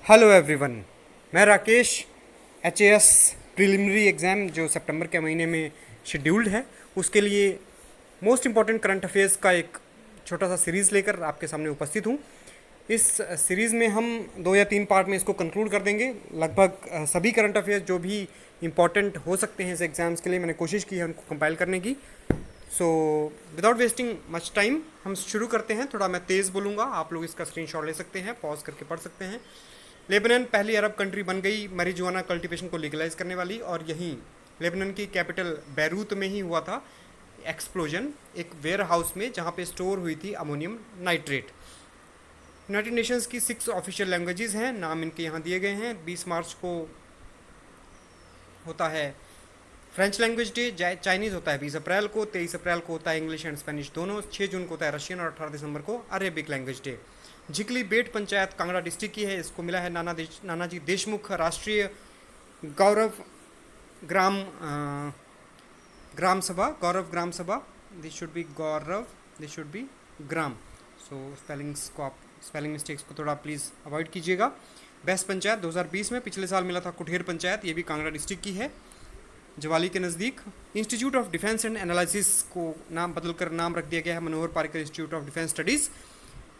Hello everyone, मैं Rakesh. H preliminary exam जो सितंबर के महीने में शेड्यूल्ड है उसके लिए मोस्ट इम्पॉर्टेंट करंट अफेयर्स का एक छोटा सा सीरीज़ लेकर आपके सामने उपस्थित हूँ। इस सीरीज़ में हम 2 या 3 पार्ट में इसको कंक्लूड कर देंगे। लगभग सभी करंट अफेयर्स जो भी इम्पॉर्टेंट हो सकते हैं इस एग्ज़ाम्स के लिए मैंने कोशिश की है उनको कंपाइल करने की। So without wasting much time हम शुरू करते हैं। थोड़ा मैं तेज़ बोलूँगा, आप लोग इसका स्क्रीनशॉट ले सकते हैं, पॉज करके पढ़ सकते हैं। लेबनान पहली अरब कंट्री बन गई marijuana कल्टीवेशन को लीगलाइज करने वाली, और यहीं लेबनान की कैपिटल बैरूत में ही हुआ था एक्सप्लोजन एक वेयर हाउस में जहाँ पे स्टोर हुई थी अमोनियम नाइट्रेट। यूनाइटेड नेशंस की 6 ऑफिशियल लैंग्वेजेस हैं, नाम इनके यहाँ दिए गए हैं। 20 मार्च को होता है फ्रेंच लैंग्वेज डे, चाइनीज़ होता है 20 अप्रैल को, 23 अप्रैल को होता है इंग्लिश एंड स्पेनिश दोनों, 6 जून को होता है रशियन, और 18 दिसंबर को अरेबिक लैंग्वेज डे। झिकली बेट पंचायत कांगड़ा डिस्ट्रिक्ट की है, इसको मिला है नानाजी देशमुख राष्ट्रीय गौरव ग्राम ग्राम सभा। This should be Gaurav, this should be gram. So spelling mistakes को थोड़ा प्लीज़ अवॉइड कीजिएगा। बेस्ट पंचायत 2020 में, पिछले साल मिला था कुठेर पंचायत, ये भी कांगड़ा डिस्ट्रिक्ट की है, जवाली के नज़दीक। Institute of defence and analysis को नाम बदलकर नाम रख दिया गया है Manohar Parrikar institute of defence studies.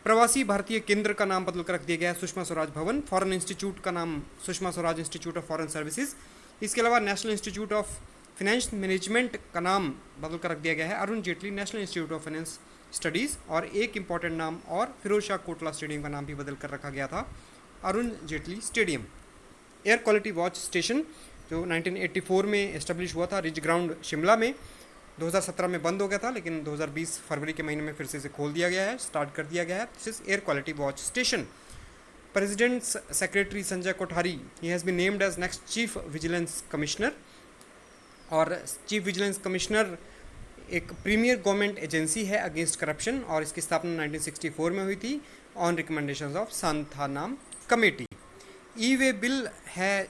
Pravasi Bharatiya केंद्र का नाम बदलकर रख दिया गया है सुषमा स्वराज भवन। फॉरेन इंस्टीट्यूट का नाम Sushma Swaraj institute of foreign services. इसके अलावा national institute of finance management का नाम बदलकर रख दिया गया है Arun Jaitley national institute of finance studies. और एक इम्पॉर्टेंट नाम और फिरोज शाह कोटला स्टेडियम का नाम भी बदल कर रखा गया था Arun Jaitley stadium. Air quality watch station जो 1984 में एस्टेब्लिश हुआ था रिज ग्राउंड शिमला में, 2017 में बंद हो गया था, लेकिन 2020 फरवरी के महीने में फिर से इसे खोल दिया गया है, स्टार्ट कर दिया गया है। This is air quality watch station. President's secretary Sanjay Kothari he has been named as next chief vigilance commissioner. और चीफ विजिलेंस कमिश्नर एक प्रीमियर गवर्नमेंट एजेंसी है अगेंस्ट करप्शन, और इसकी स्थापना 1964 में हुई थी on recommendations of Santhanam committee. E way bill है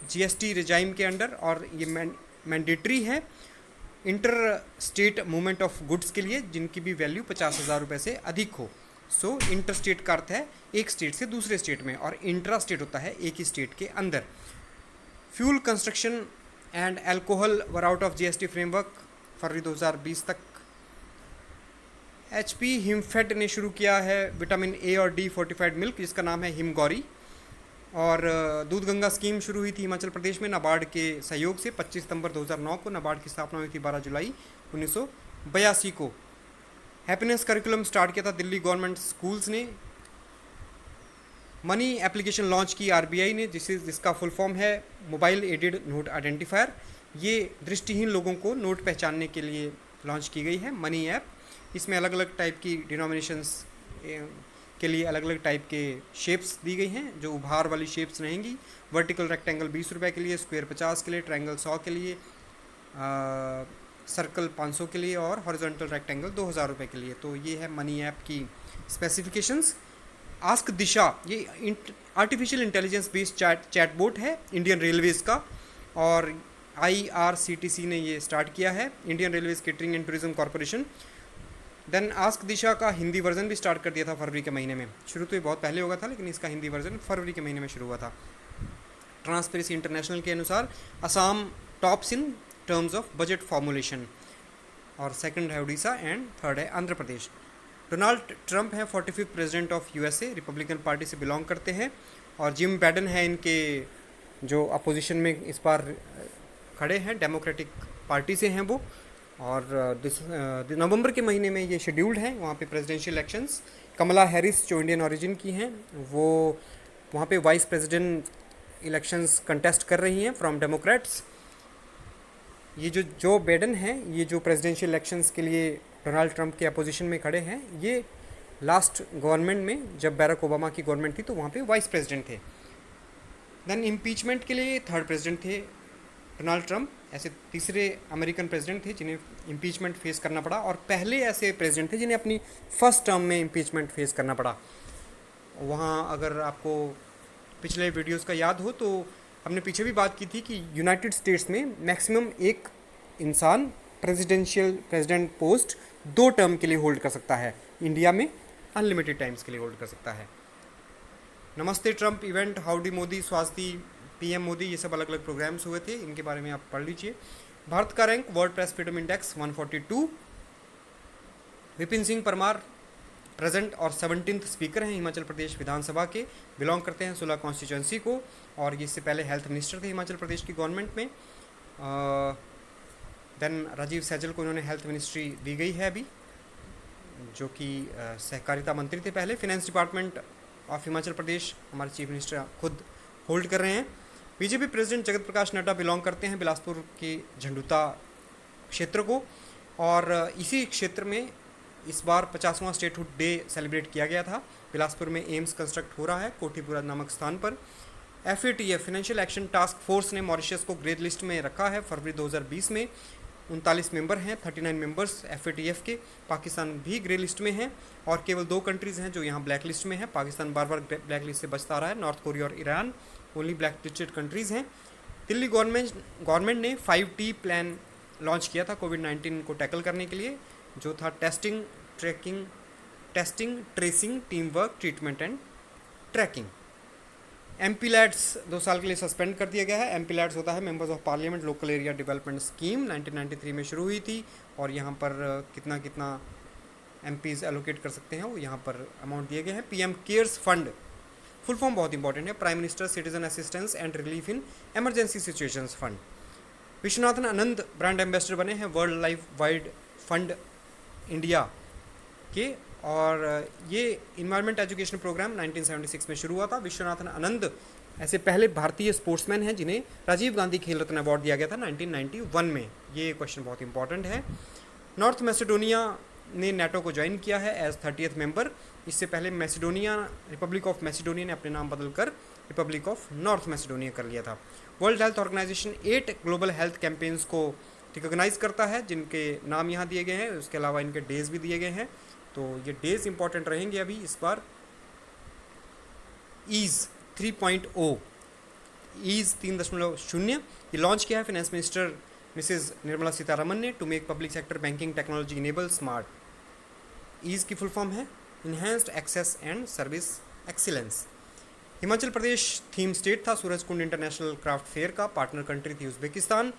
जीएसटी रिजाइम के अंडर, और ये मैंडेटरी है inter state movement of goods के लिए जिनकी भी वैल्यू 50,000 रुपये से अधिक हो। सो इंटर स्टेट का अर्थ है एक स्टेट से दूसरे स्टेट में, और इंट्रा स्टेट होता है एक ही स्टेट के अंदर। Fuel construction and alcohol were out of GST framework फरवरी 2020 तक। एचपी हिमफेड ने शुरू किया है विटामिन ए और डी फोर्टिफाइड मिल्क जिसका नाम है हिमगौरी। और दूध गंगा स्कीम शुरू हुई थी हिमाचल प्रदेश में नाबार्ड के सहयोग से 25 सितंबर 2009 को। नाबार्ड की स्थापना हुई थी 12 जुलाई 1982 को। हैप्पीनेस करिकुलम स्टार्ट किया था दिल्ली गवर्नमेंट स्कूल्स ने। मनी एप्लीकेशन लॉन्च की आरबीआई ने जिसका फुल फॉर्म है मोबाइल एडेड नोट आइडेंटिफायर। ये दृष्टिहीन लोगों को नोट पहचानने के लिए लॉन्च की गई है मनी ऐप। इसमें अलग अलग टाइप की डिनोमिनेशंस के लिए अलग अलग टाइप के शेप्स दी गई हैं, जो उभार वाली शेप्स रहेंगी। वर्टिकल रेक्टेंगल 20 रुपये के लिए, स्क्वायर 50 के लिए, ट्रायंगल 100 के लिए, सर्कल 500 के लिए, और हॉरिजॉन्टल रेक्टेंगल 2000 रुपये के लिए। तो ये है मनी ऐप की स्पेसिफिकेशंस। आस्क दिशा ये आर्टिफिशियल इंटेलिजेंस बेस्ड चैटबोट है इंडियन रेलवेज का, और IRCTC ने ये स्टार्ट किया है, Indian railways catering and tourism corporation. Then ask Disha का हिंदी वर्जन भी स्टार्ट कर दिया था फरवरी के महीने में। शुरू तो ये बहुत पहले होगा था, लेकिन इसका हिंदी वर्जन फरवरी के महीने में शुरू हुआ था। ट्रांसपेरेंसी इंटरनेशनल के अनुसार Assam tops in terms of budget formulation, और सेकंड है उड़ीसा एंड थर्ड है आंध्र प्रदेश। डोनाल्ड ट्रंप है 45th president of USA, Republican party से बिलोंग करते हैं। और जिम बैडन है इनके जो अपोजिशन में इस बार खड़े हैं, डेमोक्रेटिक पार्टी से हैं वो। और नवंबर के महीने में ये शेड्यूल्ड है वहाँ पे प्रेसिडेंशियल इलेक्शंस। कमला हैरिस जो इंडियन ओरिजिन की हैं वो वहाँ पे वाइस प्रेसिडेंट इलेक्शंस कंटेस्ट कर रही हैं फ्रॉम डेमोक्रेट्स। ये जो बाइडेन हैं, ये जो प्रेसिडेंशियल इलेक्शंस के लिए डोनाल्ड ट्रंप के अपोजिशन में खड़े हैं, ये लास्ट गवर्नमेंट में जब बैरक ओबामा की गवर्नमेंट थी तो वहाँ पे वाइस प्रेसिडेंट थे। देन इम्पीचमेंट के लिए थर्ड प्रेसिडेंट थे डोनाल्ड ट्रंप। ऐसे तीसरे अमेरिकन प्रेसिडेंट थे जिन्हें इम्पीचमेंट फेस करना पड़ा, और पहले ऐसे प्रेसिडेंट थे जिन्हें अपनी फर्स्ट टर्म में इम्पीचमेंट फेस करना पड़ा। वहाँ अगर आपको पिछले वीडियोस का याद हो तो हमने पीछे भी बात की थी कि यूनाइटेड स्टेट्स में मैक्सिमम एक इंसान प्रेसिडेंट पोस्ट 2 टर्म के लिए होल्ड कर सकता है। इंडिया में अनलिमिटेड टाइम्स के लिए होल्ड कर सकता है। नमस्ते ट्रंप इवेंट, हाउडी मोदी, स्वास्थ्य पीएम मोदी, ये सब अलग अलग प्रोग्राम्स हुए थे, इनके बारे में आप पढ़ लीजिए। भारत का rank world press freedom index 142। Vipin Singh Parmar present और 17th स्पीकर हैं हिमाचल प्रदेश विधानसभा के, बिलोंग करते हैं 16 कॉन्स्टिट्यूंसी को, और इससे पहले हेल्थ मिनिस्टर थे हिमाचल प्रदेश की गवर्नमेंट में। देन राजीव सैजल को उन्होंने हेल्थ मिनिस्ट्री दी गई है अभी, जो कि सहकारिता मंत्री थे पहले। Finance department of Himachal Pradesh हमारे चीफ मिनिस्टर खुद होल्ड कर रहे हैं। BJP president Jagat Prakash Nadda belong करते हैं बिलासपुर के झंडुता क्षेत्र को, और इसी क्षेत्र में इस बार 50वां स्टेटहुड डे सेलिब्रेट किया गया था। बिलासपुर में एम्स कंस्ट्रक्ट हो रहा है कोठीपुरा नामक स्थान पर। FATF financial action task force ने मॉरिशस को ग्रे लिस्ट में रखा है फरवरी 2020 में। 39 मेंबर हैं, 39 मेंबर्स FATF के। पाकिस्तान भी ग्रे लिस्ट में है, और केवल 2 कंट्रीज़ हैं जो यहाँ ब्लैक लिस्ट में है। पाकिस्तान बार बार ब्लैक लिस्ट से बचता रहा है, नॉर्थ कोरिया और Iran only black listed countries हैं। दिल्ली गवर्नमेंट ने 5T प्लान लॉन्च किया था कोविड-19 को टैकल करने के लिए, जो था testing, tracing, team work, treatment and tracking. MPLADS 2 साल के लिए सस्पेंड कर दिया गया है। MPLADS होता है members of parliament local area development scheme, 1993 में शुरू हुई थी, और यहाँ पर कितना कितना MPs एलोकेट कर सकते हैं वो यहाँ पर अमाउंट दिए गए हैं। PM cares fund, full form बहुत इंपॉर्टेंट है, prime minister citizen assistance and relief in emergency situations fund. Viswanathan Anand brand ambassador बने हैं world life wide fund India के, और ये इन्वायरमेंट एजुकेशन प्रोग्राम 1976 में शुरू हुआ था। विश्वनाथन आनंद ऐसे पहले भारतीय स्पोर्ट्समैन हैं जिन्हें राजीव गांधी खेल रत्न अवार्ड दिया गया था 1991 में। ये क्वेश्चन बहुत इंपॉर्टेंट है। नॉर्थ मैसेडोनिया ने नाटो को ज्वाइन किया है एज 30th मेंबर। इससे पहले रिपब्लिक ऑफ मैसेडोनिया ने अपने नाम बदलकर रिपब्लिक ऑफ नॉर्थ मैसेडोनिया कर लिया था। World health organisation 8 global health campaigns को रिकॉग्नाइज करता है, जिनके नाम यहाँ दिए गए हैं। उसके अलावा इनके डेज भी दिए गए हैं, तो ये डेज इंपॉर्टेंट रहेंगे अभी इस बार। ईज 3.0, ईज 3.0 ये लॉन्च किया है finance minister Mrs Nirmala Sitharaman ने, to make public sector banking technology enable smart. Ease की फुल फॉर्म है enhanced access and service excellence. Himachal Pradesh theme state था सूरजकुंड इंटरनेशनल क्राफ्ट फेयर का, पार्टनर कंट्री थी उज्बेकिस्तान,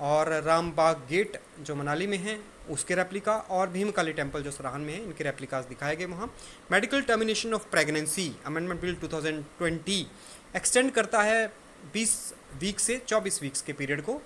और रामबाग गेट जो मनाली में है उसके रेप्लिका, और भीमकाली टेम्पल जो सराहन में है, इनके रेप्लिकास दिखाए गए वहाँ। Medical termination of pregnancy amendment bill 2020 extend करता है 20 वीक से 24 वीक्स के पीरियड को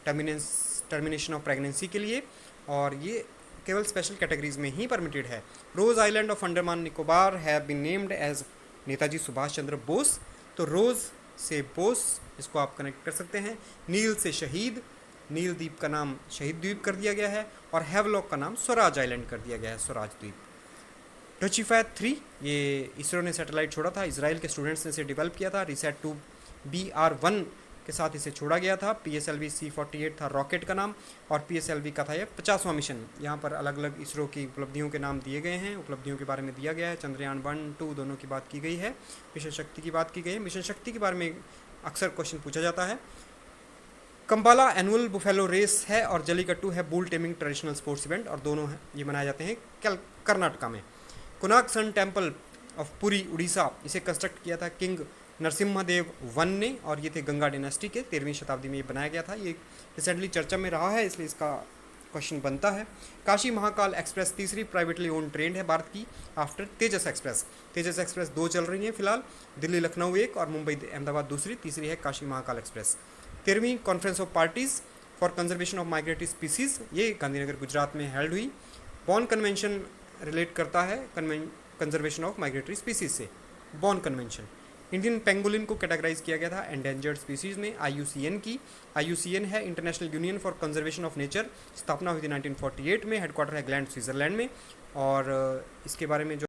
टर्मिनेशन ऑफ प्रेगनेंसी के लिए, और ये केवल स्पेशल कैटेगरीज में ही परमिटेड है। Rose island of Andaman Nicobar have been named as Netaji Subhash Chandra Bose. तो रोज से बोस, इसको आप कनेक्ट कर सकते हैं। नील से शहीद, नील द्वीप का नाम शहीद द्वीप कर दिया गया है, और हैवलॉक का नाम स्वराज आइलैंड कर दिया गया है, स्वराज द्वीप। टचिफैट 3 ये इसरो ने सैटेलाइट छोड़ा था, इसराइल के स्टूडेंट्स ने इसे डेवलप किया था। रिसैट 2 BR1 के साथ इसे छोड़ा गया था। PSLV C48 था रॉकेट का नाम, और PSLV का था ये 50वां मिशन। यहाँ पर अलग अलग इसरो की उपलब्धियों के नाम दिए गए हैं, उपलब्धियों के बारे में दिया गया है। चंद्रयान 1-2 दोनों की बात की गई है, मिशन शक्ति की बात की गई है। मिशन शक्ति के बारे में अक्सर क्वेश्चन पूछा जाता है। कंबाला एनुअल बुफेलो रेस है, और जलीकट्टू है bull taming traditional sports event, और दोनों हैं ये मनाए जाते हैं कर्नाटका में। Konark sun temple of Puri Orissa, इसे कंस्ट्रक्ट किया था किंग नरसिम्हादेव वन ने, और ये थे गंगा डायनेस्टी के। 13वीं शताब्दी में ये बनाया गया था। ये रिसेंटली चर्चा में रहा है, इसलिए इसका क्वेश्चन बनता है। काशी महाकाल एक्सप्रेस तीसरी प्राइवेटली ओन ट्रेन है भारत की, आफ्टर तेजस एक्सप्रेस। तेजस एक्सप्रेस 2 चल रही हैं फिलहाल, दिल्ली लखनऊ 1 और मुंबई अहमदाबाद दूसरी, तीसरी है काशी महाकाल एक्सप्रेस। 13वीं conference of parties for conservation of migratory species, ये गांधीनगर गुजरात में हेल्ड हुई। बॉन कन्वेंशन रिलेट करता है कंजर्वेशन ऑफ माइग्रेटरी स्पीसीज से, बॉन कन्वेंशन। इंडियन पेंगोलिन को कैटेगराइज किया गया था एंडेंजर्ड स्पीसीज में IUCN की। IUCN है international union for conservation of nature, स्थापना हुई थी 1948 में, हेडक्वार्टर है ग्लैंड स्विट्जरलैंड में, और इसके बारे में जो